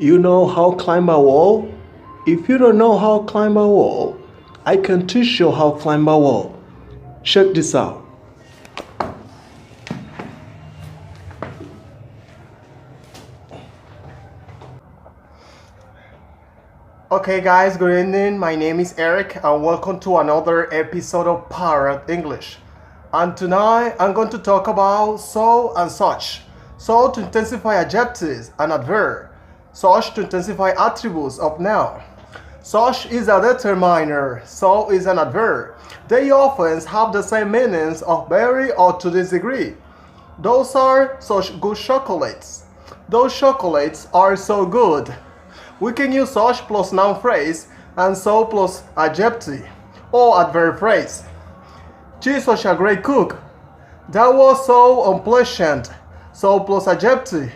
You know how to climb a wall? If you don't know how to climb a wall, I can teach you how to climb a wall. Check this out. Okay guys, good evening. My name is Eric and welcome to another episode of Parrot English. And tonight I'm going to talk about so and such. So to intensify adjectives and adverb. Such to intensify attributes of noun. Such is a determiner, so is an adverb. They often have the same meanings of very or to this degree. Those are such good chocolates. Those chocolates are so good. We can use such plus noun phrase and so plus adjective or adverb phrase. She's such a great cook. That was so unpleasant. So plus adjective.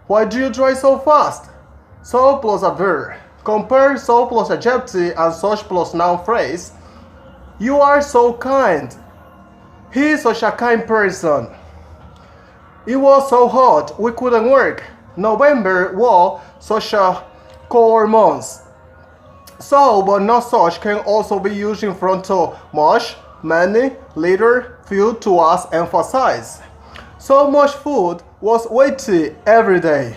Why do you drive so fast? So plus adverb. Compare so plus adjective and such plus noun phrase. You are so kind. He is such a kind person. It was so hot we couldn't work. November was such a cold month. So but not such can also be used in front of much, many, little, few to us emphasize. So much food was waited every day.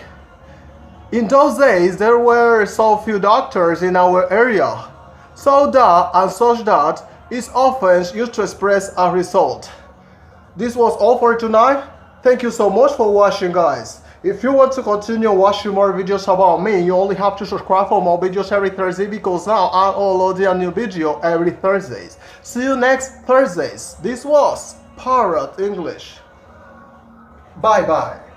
In those days there were so few doctors in our area. So that and such that is often used to express a result. This was all for tonight. Thank you so much for watching, guys. If you want to continue watching more videos about me, you only have to subscribe for more videos every Thursday because now I'm uploading a new video every Thursday. See you next Thursdays. This was Parrot English. Bye bye.